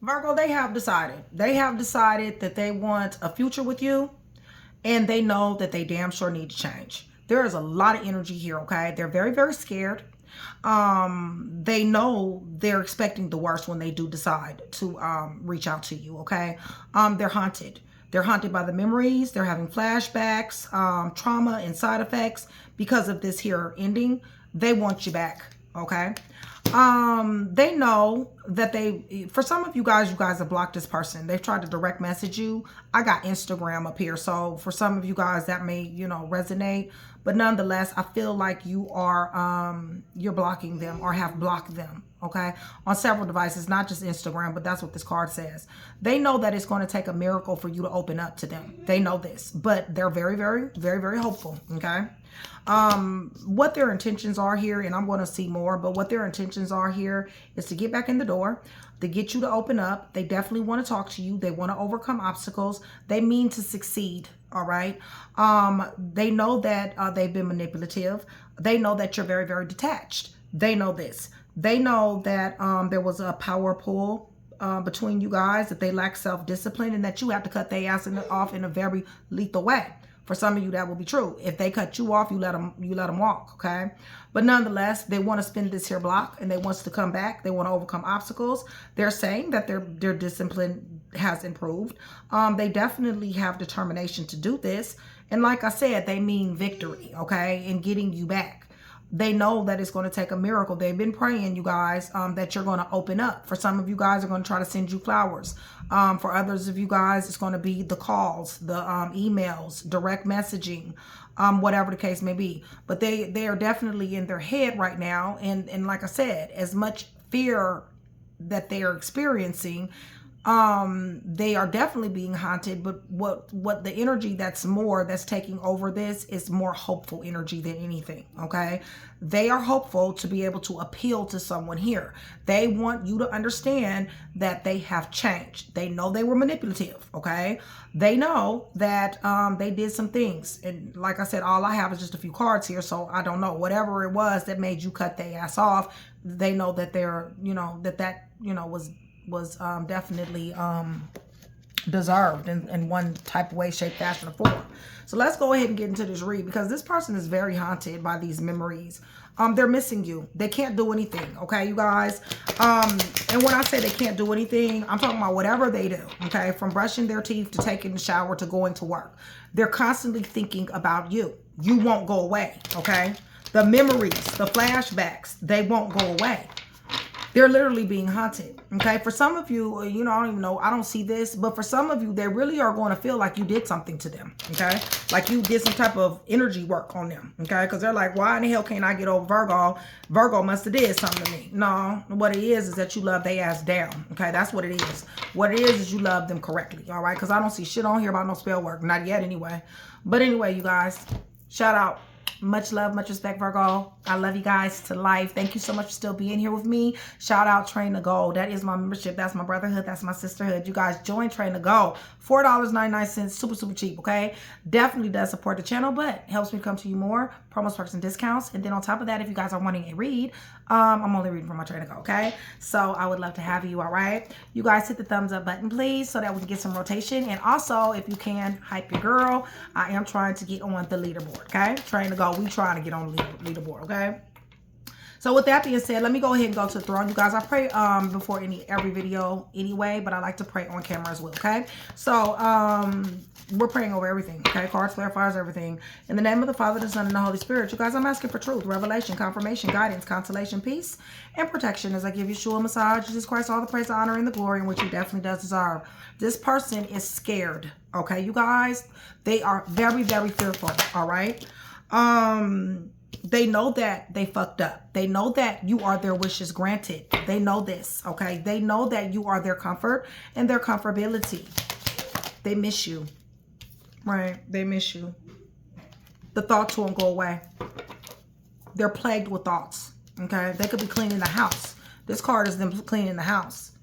Virgo, they have decided. They have decided that they want a future with you, and they know that they damn sure need to change. There is a lot of energy here, okay? They're very, very scared. They know they're expecting the worst when they do decide to reach out to you, okay? They're haunted. They're haunted by the memories. They're having flashbacks, trauma, and side effects because of this here ending. They want you back, okay? They know that for some of you guys have blocked this person. They've tried to direct message you. I got Instagram up here. So for some of you guys that may, resonate, but nonetheless, I feel like you are, you're blocking them or have blocked them. Okay. On several devices, not just Instagram, but that's what this card says. They know that it's going to take a miracle for you to open up to them. They know this, but they're very, very, very, very hopeful. Okay. What their intentions are here, and I'm going to see more, but what their intentions are here is to get back in the door, to get you to open up. They definitely want to talk to you. They want to overcome obstacles. They mean to succeed. All right. They know that they've been manipulative. They know that you're very, very detached. They know this. They know that there was a power pull between you guys, that they lack self-discipline, and that you have to cut their ass off in a very lethal way. For some of you, that will be true. If they cut you off, you let them walk, okay? But nonetheless, they want to spin this here block, and they want to come back. They want to overcome obstacles. They're saying that their discipline has improved. They definitely have determination to do this. And like I said, they mean victory, okay, in getting you back. They know that it's going to take a miracle. They've been praying, you guys, that you're going to open up. For some of you guys, are going to try to send you flowers. For others of you guys, it's going to be the calls, the emails, direct messaging, whatever the case may be. But they are definitely in their head right now. And like I said, as much fear that they are experiencing, they are definitely being haunted, but what the energy that's taking over this is more hopeful energy than anything. Okay. They are hopeful to be able to appeal to someone here. They want you to understand that they have changed. They know they were manipulative. Okay. They know that, they did some things. And like I said, all I have is just a few cards here. So I don't know, whatever it was that made you cut their ass off. They know that they're, was definitely deserved in one type of way, shape, fashion, or form. So let's go ahead and get into this read, because this person is very haunted by these memories. They're missing you. They can't do anything, okay, you guys? And when I say they can't do anything, I'm talking about whatever they do, okay? From brushing their teeth to taking the shower to going to work. They're constantly thinking about you. You won't go away, okay? The memories, the flashbacks, they won't go away. They're literally being haunted, okay? For some of you, I don't even know, I don't see this, but for some of you, they really are going to feel like you did something to them, okay? Like you did some type of energy work on them, okay? Because they're like, why in the hell can't I get over Virgo? Virgo must have did something to me. No, what it is that you love their ass down, okay? That's what it is. What it is you love them correctly, all right? Because I don't see shit on here about no spell work, not yet anyway. But anyway, you guys, shout out. Much love, much respect, Virgo. I love you guys to life. Thank you so much for still being here with me. Shout out Train to Go. That is my membership. That's my brotherhood. That's my sisterhood. You guys join Train to Go. $4.99. Super, super cheap, okay? Definitely does support the channel, but helps me come to you more. Promos, perks, and discounts. And then on top of that, if you guys are wanting a read, I'm only reading from my Train to Go, okay? So I would love to have you, all right? You guys hit the thumbs up button, please, so that we can get some rotation. And also, if you can, hype your girl. I am trying to get on the leaderboard, okay? Train to Go. We trying to get on the leaderboard, okay? So with that being said, let me go ahead and go to the throne. You guys, I pray before every video anyway, but I like to pray on camera as well, okay? So we're praying over everything, okay? Cards, clarifiers, everything. In the name of the Father, the Son, and the Holy Spirit, you guys, I'm asking for truth, revelation, confirmation, guidance, consolation, peace, and protection as I give Yeshua, Messiah, Jesus Christ, all the praise, the honor, and the glory in which he definitely does deserve. This person is scared, okay, you guys? They are very, very fearful, all right? They know that they fucked up. They know that you are their wishes granted. They know this, okay? They know that you are their comfort and their comfortability. They miss you, right? They miss you. The thoughts won't go away. They're plagued with thoughts, okay? They could be cleaning the house. This card is them cleaning the house.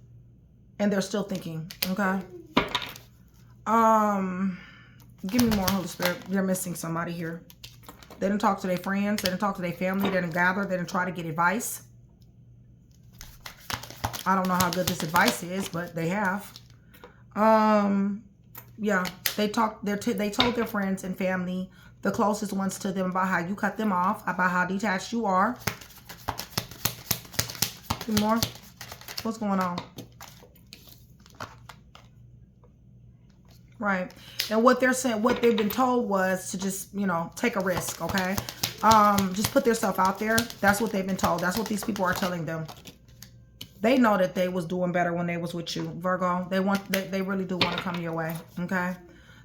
And they're still thinking, okay? Give me more, Holy Spirit. You're missing somebody here. They didn't talk to their friends. They didn't talk to their family. They didn't gather. They didn't try to get advice. I don't know how good this advice is, but they have. Yeah, they told their friends and family, the closest ones to them, about how you cut them off, about how detached you are. Two more. What's going on? Right. And what they're saying, what they've been told was to just, you know, take a risk, okay? Just put themselves out there. That's what they've been told. That's what these people are telling them. They know that they was doing better when they was with you, Virgo. They really do want to come your way, okay?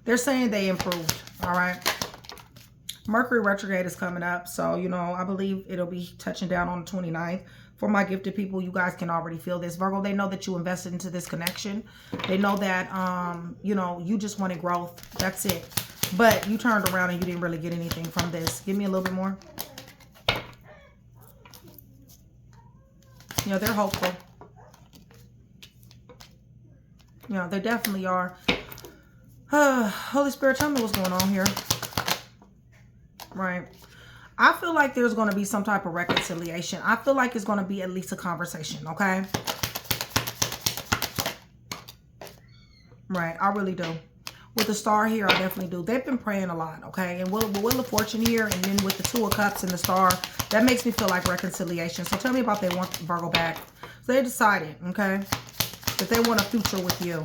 They're saying they improved, all right? Mercury retrograde is coming up, so, you know, I believe it'll be touching down on the 29th. For my gifted people, you guys can already feel this. Virgo, they know that you invested into this connection. They know that, you know, you just wanted growth. That's it. But you turned around and you didn't really get anything from this. Give me a little bit more. You know, they're hopeful. You know, they definitely are. Holy Spirit, tell me what's going on here. Right. I feel like there's going to be some type of reconciliation. I feel like it's going to be at least a conversation, okay? Right, I really do. With the star here, I definitely do. They've been praying a lot, okay? And Wheel of Fortune here, and then with the Two of Cups and the star, that makes me feel like reconciliation. So tell me about they want Virgo back. So they decided, okay, that they want a future with you.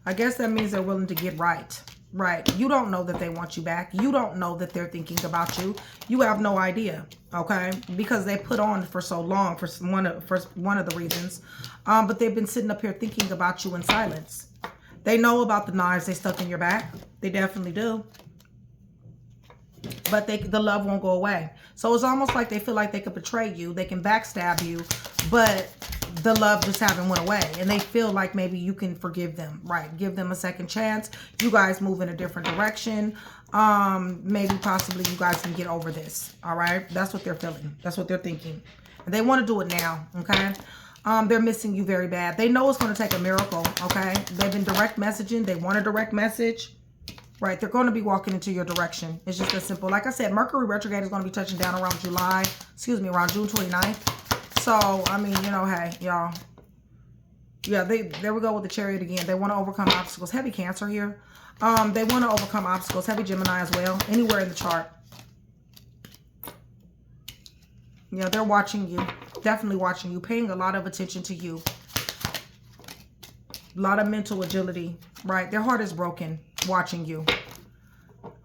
I guess that means they're willing to get right. Right. You don't know that they want you back. You don't know that they're thinking about you. You have no idea. Okay. Because they put on for so long for one of the reasons. But they've been sitting up here thinking about you in silence. They know about the knives they stuck in your back. They definitely do. But the love won't go away. So it's almost like they feel like they could betray you. They can backstab you. But the love just haven't went away, and they feel like maybe you can forgive them, right? Give them a second chance. You guys move in a different direction. Maybe possibly you guys can get over this. All right, that's what they're feeling. That's what they're thinking, and they want to do it now. Okay. They're missing you very bad. They know it's going to take a miracle. Okay. They've been direct messaging. They want a direct message. Right. They're going to be walking into your direction. It's just that simple. Like I said, Mercury retrograde is going to be touching down around around June 29th. So, I mean, you know, hey, y'all. Yeah, there we go with the Chariot again. They want to overcome obstacles. Heavy Cancer here. They want to overcome obstacles. Heavy Gemini as well. Anywhere in the chart. Yeah, they're watching you. Definitely watching you. Paying a lot of attention to you. A lot of mental agility. Right? Their heart is broken watching you.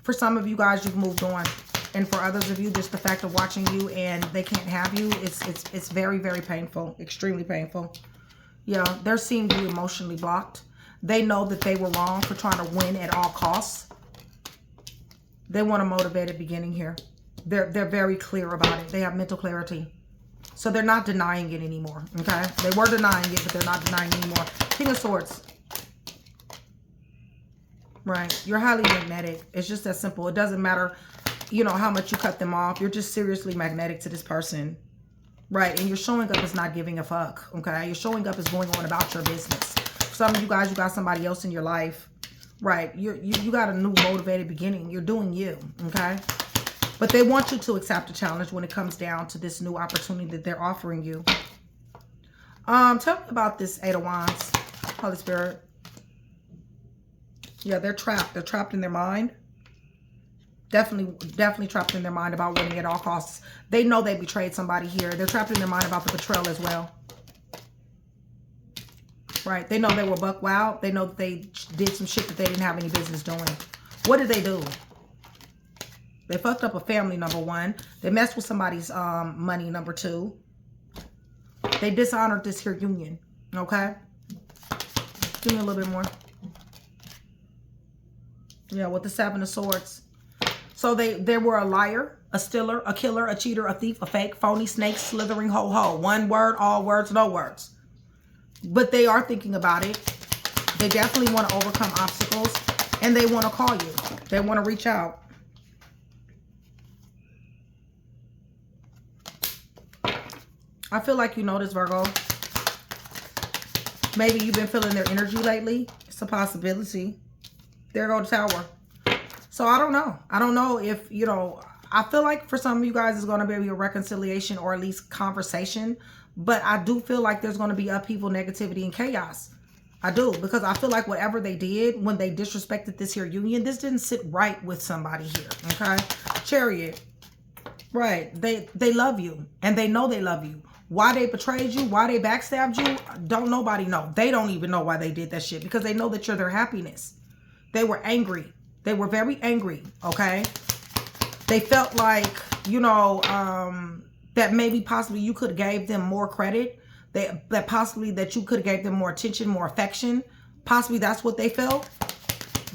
For some of you guys, you've moved on. And for others of you, just the fact of watching you and they can't have you, it's very, very painful. Extremely painful. Yeah, they're seeing you emotionally blocked. They know that they were wrong for trying to win at all costs. They want a motivated beginning here. They're very clear about it. They have mental clarity. So they're not denying it anymore, okay? They were denying it, but they're not denying it anymore. King of Swords. Right. You're highly magnetic. It's just that simple. It doesn't matter, you know, how much you cut them off. You're just seriously magnetic to this person. Right. And you're showing up as not giving a fuck. Okay. You're showing up as going on about your business. For some of you guys, you got somebody else in your life. Right. You got a new motivated beginning. You're doing you. Okay. But they want you to accept the challenge when it comes down to this new opportunity that they're offering you. Tell me about this Eight of Wands, Holy Spirit. Yeah, they're trapped. They're trapped in their mind. Definitely trapped in their mind about winning at all costs. They know they betrayed somebody here. They're trapped in their mind about the betrayal as well. Right. They know they were buck wild. They know that they did some shit that they didn't have any business doing. What did they do? They fucked up a family, number one. They messed with somebody's money, number two. They dishonored this here union. Okay? Give me a little bit more. Yeah, with the Seven of Swords. So they were a liar, a stealer, a killer, a cheater, a thief, a fake, phony, snake, slithering, ho-ho. One word, all words, no words. But they are thinking about it. They definitely want to overcome obstacles. And they want to call you. They want to reach out. I feel like you know this, Virgo. Maybe you've been feeling their energy lately. It's a possibility. There go the Tower. So I don't know. I don't know if, you know, I feel like for some of you guys it's going to be a reconciliation or at least conversation. But I do feel like there's going to be upheaval, negativity, and chaos. I do, because I feel like whatever they did when they disrespected this here union, this didn't sit right with somebody here, okay? Chariot, right? They love you, and they know they love you. Why they betrayed you, why they backstabbed you, don't nobody know. They don't even know why they did that shit, because they know that you're their happiness. They were angry. They were very angry, okay? They felt like, you know, that maybe possibly you could have gave them more credit. That possibly that you could have gave them more attention, more affection. Possibly that's what they felt.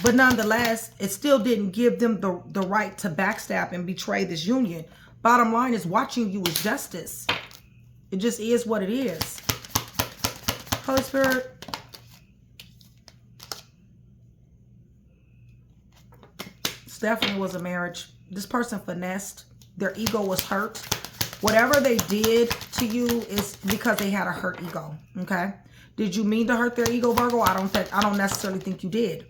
But nonetheless, it still didn't give them the right to backstab and betray this union. Bottom line is, watching you is justice. It just is what it is. Holy Spirit. This definitely was a marriage. This person finessed. Their ego was hurt. Whatever they did to you is because they had a hurt ego, okay? Did you mean to hurt their ego, Virgo? I don't necessarily think you did.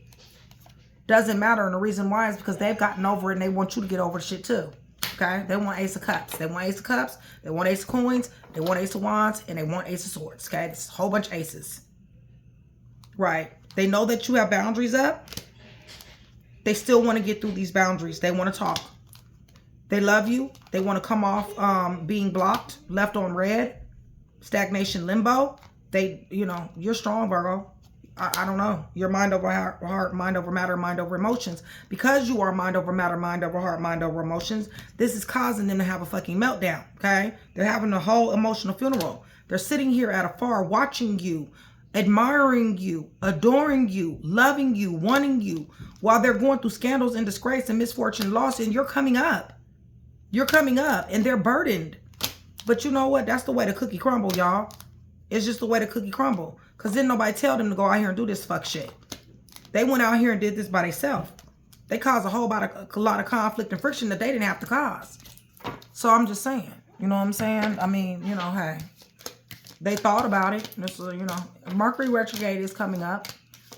Doesn't matter, and the reason why is because they've gotten over it and they want you to get over the shit too, okay? They want Ace of Cups. They want Ace of Cups. They want Ace of Coins. They want Ace of Wands, and they want Ace of Swords, okay? It's a whole bunch of aces, right? They know that you have boundaries up. They still want to get through these boundaries. They want to talk. They love you. They want to come off being blocked, left on red, stagnation, limbo. They, you know, you're strong, Virgo. I don't know. You're mind over heart, mind over matter, mind over emotions. Because you are mind over matter, mind over heart, mind over emotions, this is causing them to have a fucking meltdown, okay? They're having a whole emotional funeral. They're sitting here at afar watching you, admiring you, adoring you, loving you, wanting you, while they're going through scandals and disgrace and misfortune and loss, and you're coming up. You're coming up, and they're burdened. But you know what? That's the way the cookie crumble, y'all. It's just the way the cookie crumble. Because didn't nobody tell them to go out here and do this fuck shit. They went out here and did this by themselves. They caused a lot of conflict and friction that they didn't have to cause. So I'm just saying. You know what I'm saying? I mean, you know, hey. They thought about it. This, you know, Mercury retrograde is coming up.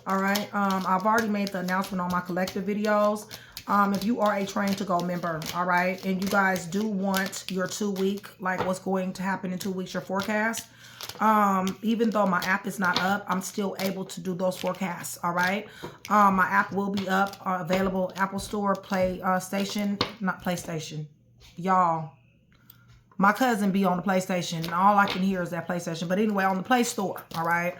All right. I've already made the announcement on my collective videos. If you are a Train to Go member, all right, and you guys do want your 2-week, like what's going to happen in 2 weeks, your forecast, even though my app is not up, I'm still able to do those forecasts, all right? My app will be up, available, Apple Store, PlayStation, not PlayStation. Y'all, my cousin be on the PlayStation, and all I can hear is that PlayStation. But anyway, on the Play Store, all right?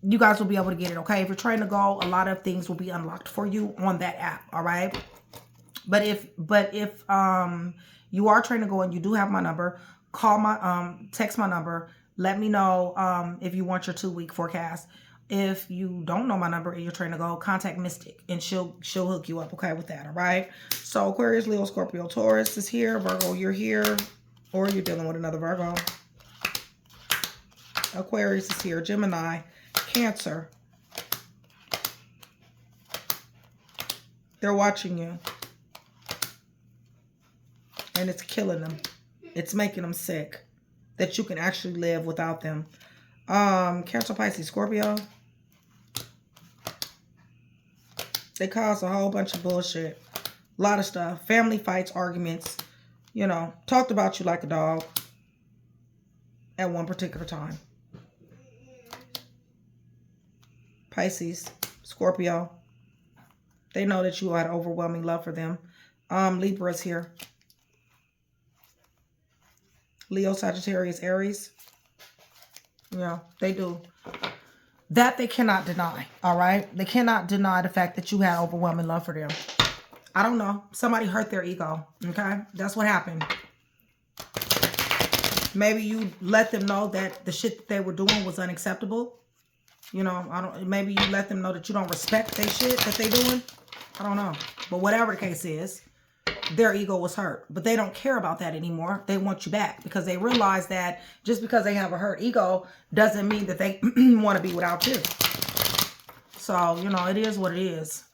You guys will be able to get it, okay? If you're trying to go, a lot of things will be unlocked for you on that app, all right? But if you are trying to go and you do have my number, call my text my number. Let me know if you want your 2-week forecast. If you don't know my number and you're trying to go, contact Mystic and she'll hook you up, okay, with that, all right? So Aquarius, Leo, Scorpio, Taurus is here. Virgo, you're here, or you're dealing with another Virgo. Aquarius is here. Gemini, Cancer. They're watching you. And it's killing them. It's making them sick. That you can actually live without them. Cancer, Pisces, Scorpio. They cause a whole bunch of bullshit. A lot of stuff. Family fights, arguments. You know, talked about you like a dog. At one particular time. Pisces, Scorpio. They know that you had overwhelming love for them. Libra is here. Leo, Sagittarius, Aries. Yeah, they do. That they cannot deny, all right? They cannot deny the fact that you had overwhelming love for them. I don't know. Somebody hurt their ego, okay? That's what happened. Maybe you let them know that the shit that they were doing was unacceptable. You know, maybe you let them know that you don't respect their shit that they doing. I don't know. But whatever the case is, their ego was hurt. But they don't care about that anymore. They want you back because they realize that just because they have a hurt ego doesn't mean that they want to be without you. So, you know, it is what it is.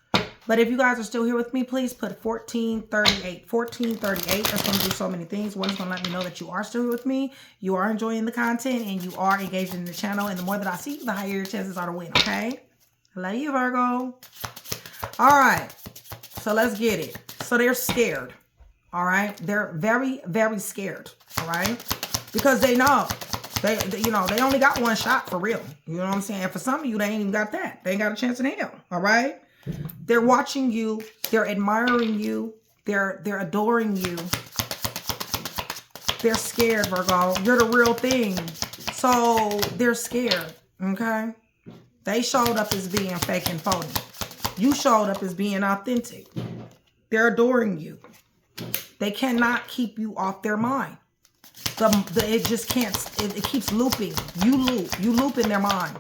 But if you guys are still here with me, please put 1438. 1438. That's going to do so many things. One is going to let me know that you are still here with me. You are enjoying the content and you are engaged in the channel. And the more that I see you, the higher your chances are to win. Okay? I love you, Virgo. All right. So let's get it. So they're scared. All right? They're very, very scared. All right? Because they know. You know, they only got one shot for real. You know what I'm saying? And for some of you, they ain't even got that. They ain't got a chance in hell. All right? They're watching you. They're admiring you. They're adoring you. They're scared, Virgo. You're the real thing. So they're scared. Okay? They showed up as being fake and phony. You showed up as being authentic. They're adoring you. They cannot keep you off their mind. It just can't. It keeps looping. You loop in their mind.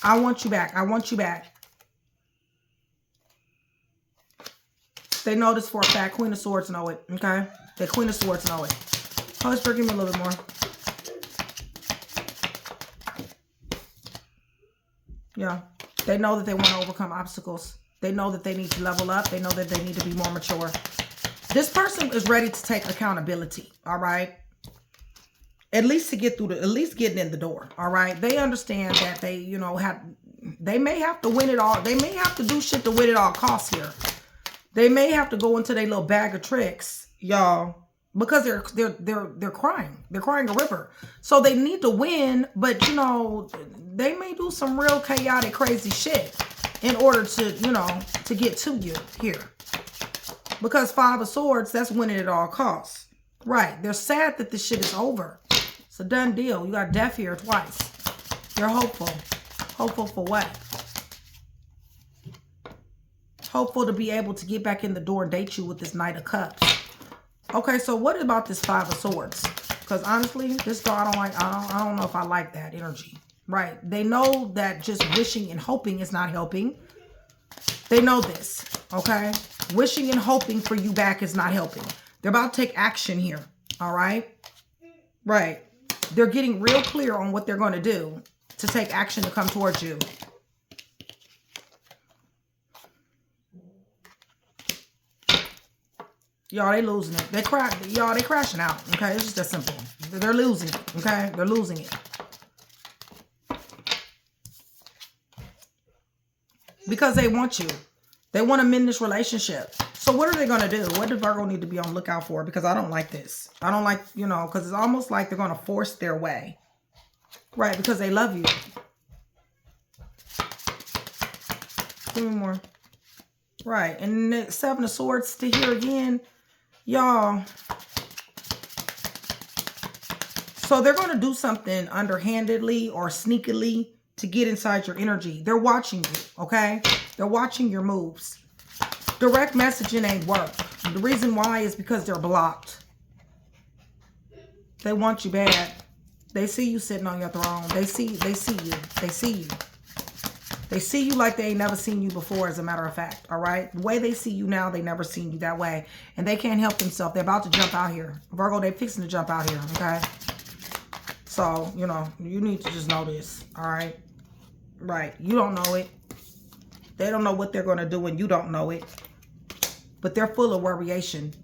I want you back. I want you back. They know this for a fact. Queen of Swords know it. Okay? The Queen of Swords know it. Holy Spirit, give me a little bit more. Yeah. They know that they want to overcome obstacles. They know that they need to level up. They know that they need to be more mature. This person is ready to take accountability. All right? At least to get through at least getting in the door. All right? They understand that they, you know, they may have to win it all. They may have to do shit to win at all costs here. They may have to go into their little bag of tricks, y'all, because they're crying. They're crying a river. So they need to win, but you know, they may do some real chaotic, crazy shit in order to, you know, to get to you here. Because Five of Swords, that's winning at all costs. Right. They're sad that this shit is over. It's a done deal. You got death here twice. They're hopeful. Hopeful for what? Hopeful to be able to get back in the door and date you with this Knight of Cups. Okay, so what about this Five of Swords? Because honestly, this door, I don't know if I like that energy. Right. They know that just wishing and hoping is not helping. They know this. Okay. Wishing and hoping for you back is not helping. They're about to take action here. All right. Right. They're getting real clear on what they're going to do to take action to come towards you. Y'all, they losing it. Y'all, they crashing out. Okay, it's just that simple. They're losing it. Okay, they're losing it. Because they want you. They want to mend this relationship. So what are they going to do? What does Virgo need to be on the lookout for? Because I don't like this. I don't like, you know, because it's almost like they're going to force their way. Right, because they love you. Give me more. Right, and the Seven of Swords to here again. Y'all. So they're going to do something underhandedly or sneakily to get inside your energy. They're watching you, okay? They're watching your moves. Direct messaging ain't work. The reason why is because they're blocked. They want you bad. They see you sitting on your throne. They see you. They see you. They see you like they ain't never seen you before, as a matter of fact, all right? The way they see you now, they never seen you that way. And they can't help themselves. They're about to jump out here. Virgo, they fixing to jump out here, okay? So, you know, you need to just know this, all right? Right. You don't know it. They don't know what they're going to do, and you don't know it. But they're full of worryation.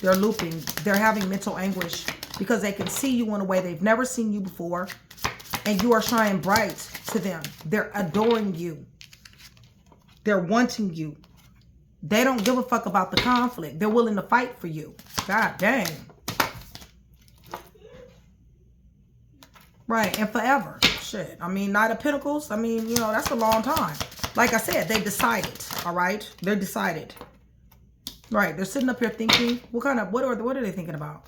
They're looping. They're having mental anguish because they can see you in a way they've never seen you before. And you are shining bright to them. They're adoring you. They're wanting you. They don't give a fuck about the conflict. They're willing to fight for you. God dang. Right, and forever. Shit. I mean, Knight of Pentacles, I mean, you know, that's a long time. Like I said, they decided, all right? They're decided. Right, they're sitting up here thinking, what are they thinking about?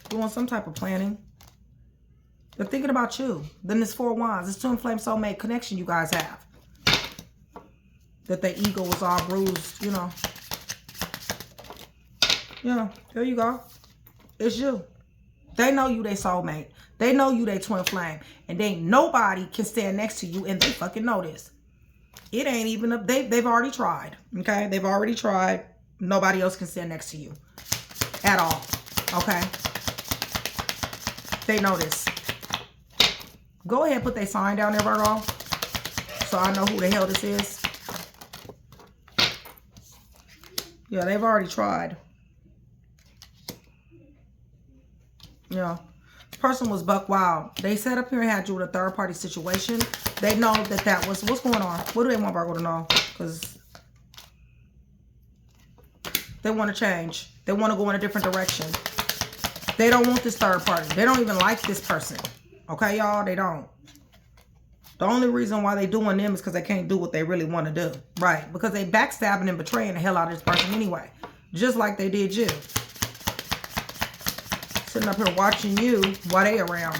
Doing some type of planning. They're thinking about you. Then this Four of Wands, this twin flame soulmate connection you guys have. That their ego was all bruised, you know. Yeah, there you go. It's you. They know you they soulmate. They know you they twin flame. And they ain't nobody can stand next to you, and they fucking know this. It ain't even they've already tried. Okay? They've already tried. Nobody else can stand next to you. At all. Okay? They know this. Go ahead and put their sign down there, Virgo. So I know who the hell this is. Yeah, they've already tried. Yeah. This person was buck wild. They sat up here and had you with a third party situation. They know that was... What's going on? What do they want Virgo to know? Because they want to change. They want to go in a different direction. They don't want this third party. They don't even like this person. Okay, y'all? They don't. The only reason why they doing them is because they can't do what they really want to do. Right. Because they backstabbing and betraying the hell out of this person anyway. Just like they did you. Sitting up here watching you while they around.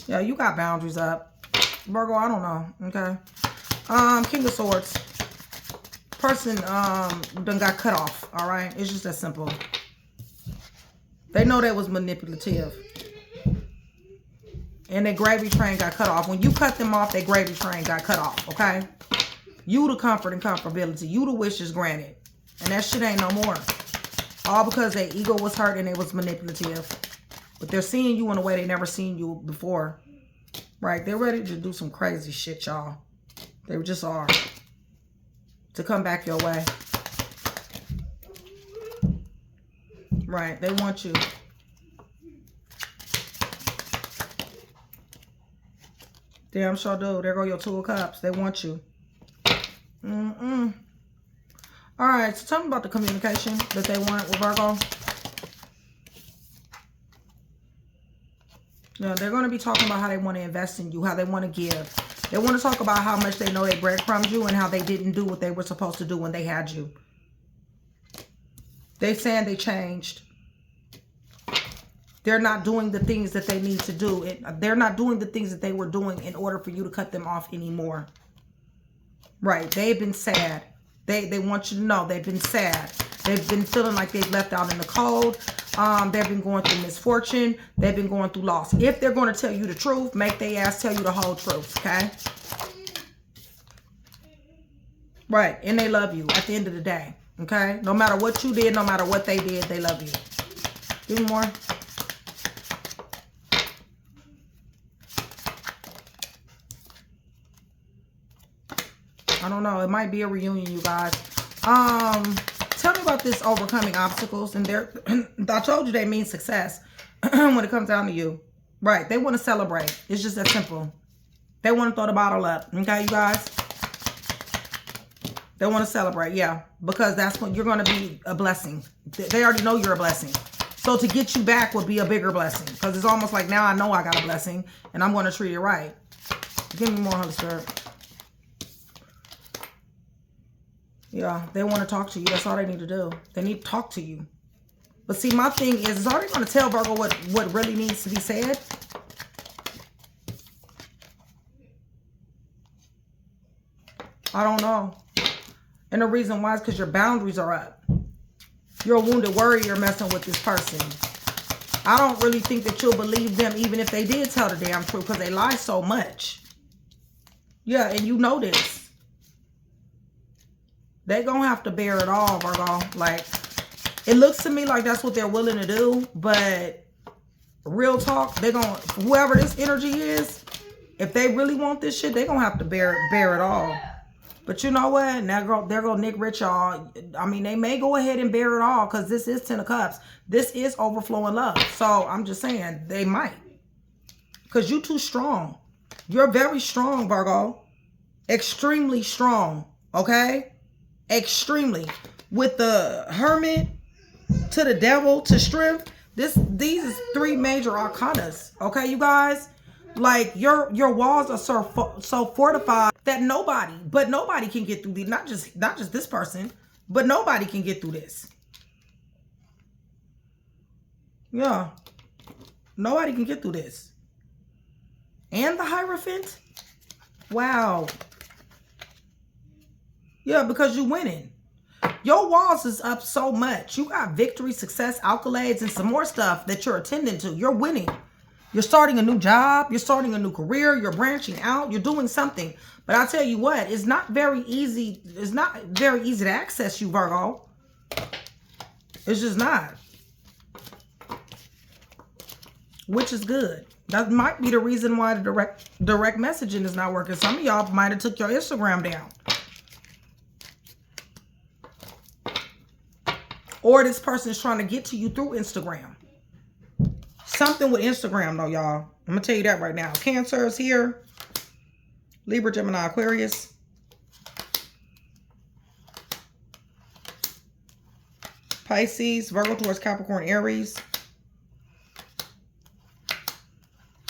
Yeah, you got boundaries up. Virgo, I don't know. Okay. King of Swords. Person done got cut off. Alright. It's just that simple. They know that was manipulative. And their gravy train got cut off. When you cut them off, their gravy train got cut off, okay? You the comfort and comfortability. You the wishes granted. And that shit ain't no more. All because their ego was hurt and it was manipulative. But they're seeing you in a way they never seen you before. Right? They're ready to do some crazy shit, y'all. They just are. To come back your way. Right? They want you. Damn sure do. There go your Two of Cups. They want you. All right. So tell me about the communication that they want with Virgo. Yeah, they're going to be talking about how they want to invest in you, how they want to give. They want to talk about how much they know they breadcrumbed you and how they didn't do what they were supposed to do when they had you. They saying they changed. They're not doing the things that they need to do. They're not doing the things that they were doing in order for you to cut them off anymore. Right. They've been sad. They want you to know they've been sad. They've been feeling like they've left out in the cold. They've been going through misfortune. They've been going through loss. If they're going to tell you the truth, make their ass tell you the whole truth. Okay? Right. And they love you at the end of the day. Okay? No matter what you did, no matter what they did, they love you. Give me more. I don't know. It might be a reunion, you guys. Tell me about this overcoming obstacles. And I told you they mean success when it comes down to you. Right. They want to celebrate. It's just that simple. They want to throw the bottle up. Okay, you guys? They want to celebrate. Yeah. Because that's when you're going to be a blessing. They already know you're a blessing. So to get you back would be a bigger blessing. Because it's almost like now I know I got a blessing. And I'm going to treat it right. Give me more, Holy Spirit. Yeah, they want to talk to you. That's all they need to do. They need to talk to you. But see, my thing is are they going to tell Virgo what really needs to be said? I don't know. And the reason why is because your boundaries are up. You're a wounded warrior messing with this person. I don't really think that you'll believe them even if they did tell the damn truth because they lie so much. Yeah, and you know this. They gonna have to bear it all, Virgo. Like, it looks to me like that's what they're willing to do. But real talk, they're gonna, whoever this energy is, if they really want this shit, they're gonna have to bear it all. But you know what? Now they're gonna Nick Rich, y'all. I mean, they may go ahead and bear it all because this is 10 of Cups. This is overflowing love. So I'm just saying they might. Because you too strong. You're very strong, Virgo. Extremely strong. Okay? Extremely. With the Hermit to the Devil to Strength, these is 3 major arcanas. Okay, you guys? Like your walls are so fortified that nobody can get through these. Not just this person, but nobody can get through this. Yeah, nobody can get through this. And the Hierophant. Wow. Yeah, because you're winning. Your walls is up so much. You got victory, success, accolades, and some more stuff that you're attending to. You're winning. You're starting a new job. You're starting a new career. You're branching out. You're doing something. But I'll tell you what, it's not very easy. It's not very easy to access you, Virgo. It's just not. Which is good. That might be the reason why the direct messaging is not working. Some of y'all might have took your Instagram down. Or this person is trying to get to you through Instagram. Something with Instagram though, y'all. I'm going to tell you that right now. Cancer is here. Libra, Gemini, Aquarius. Pisces, Virgo, Taurus, Capricorn, Aries,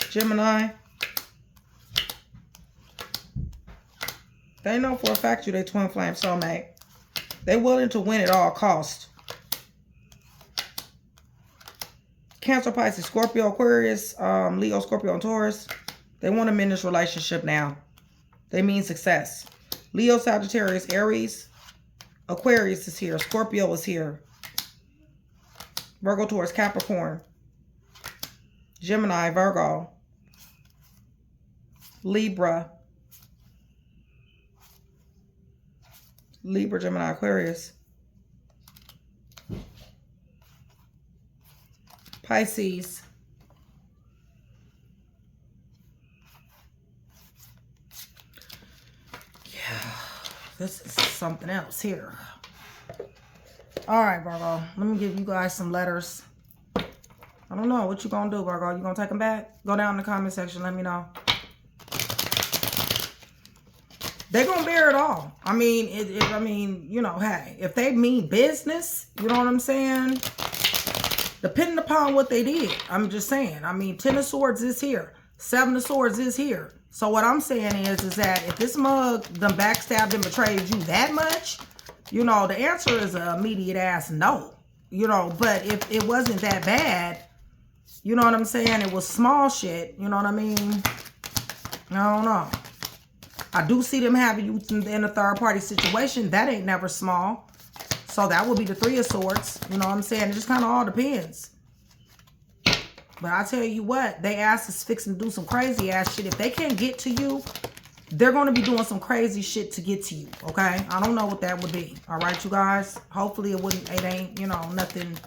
Gemini. They know for a fact you their twin flame soulmate. They're willing to win at all costs. Cancer, Pisces, Scorpio, Aquarius, Leo, Scorpio, and Taurus. They want to mend this relationship now. They mean success. Leo, Sagittarius, Aries, Aquarius is here. Scorpio is here. Virgo, Taurus, Capricorn, Gemini, Virgo, Libra, Gemini, Aquarius, Pisces, this is something else here. All right, Virgo. Let me give you guys some letters. I don't know what you gonna do, Virgo. You gonna take them back? Go down in the comment section. Let me know. They're gonna bear it all. I mean, you know, hey, if they mean business, you know what I'm saying? Depending upon what they did, I'm just saying. I mean, 10 of Swords is here. 7 of Swords is here. So what I'm saying is that if this mug done backstabbed and betrayed you that much, you know, the answer is an immediate ass no. You know, but if it wasn't that bad, you know what I'm saying? It was small shit. You know what I mean? I don't know. I do see them having you in a third party situation. That ain't never small. So that would be the 3 of Swords. You know what I'm saying? It just kind of all depends. But I tell you what, they ass is fixing to do some crazy ass shit. If they can't get to you, they're going to be doing some crazy shit to get to you. Okay? I don't know what that would be. All right, you guys? Hopefully it ain't, you know, nothing.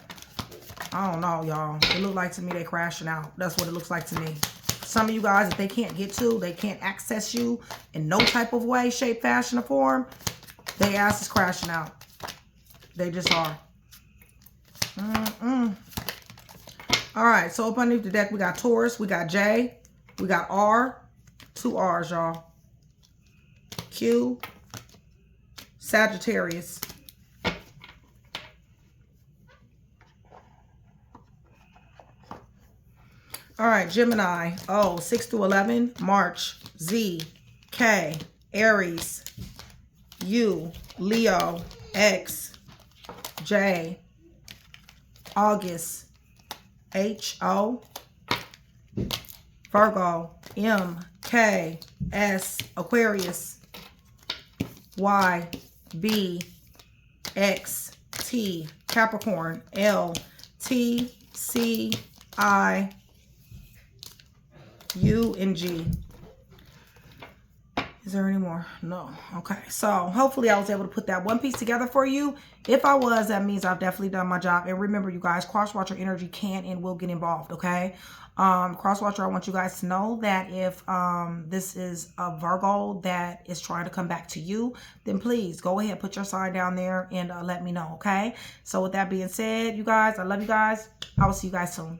I don't know, y'all. It look like to me they crashing out. That's what it looks like to me. Some of you guys, if they can't get to, they can't access you in no type of way, shape, fashion, or form, they ass is crashing out. They just are. All right, so up underneath the deck, we got Taurus, we got J, we got R, 2 R's, y'all. Q, Sagittarius. All right, Gemini, O, 6 through 11, March, Z, K, Aries, U, Leo, X, J, August, H, O, Virgo, M, K, S, Aquarius, Y, B, X, T, Capricorn, L, T, C, I, U, and G. Is there any more? No. Okay. So hopefully I was able to put that one piece together for you. If I was, that means I've definitely done my job. And remember, you guys, cross-watcher energy can and will get involved. Okay. Cross-watcher, I want you guys to know that if this is a Virgo that is trying to come back to you, then please go ahead, put your sign down there and let me know. Okay. So with that being said, you guys, I love you guys. I will see you guys soon.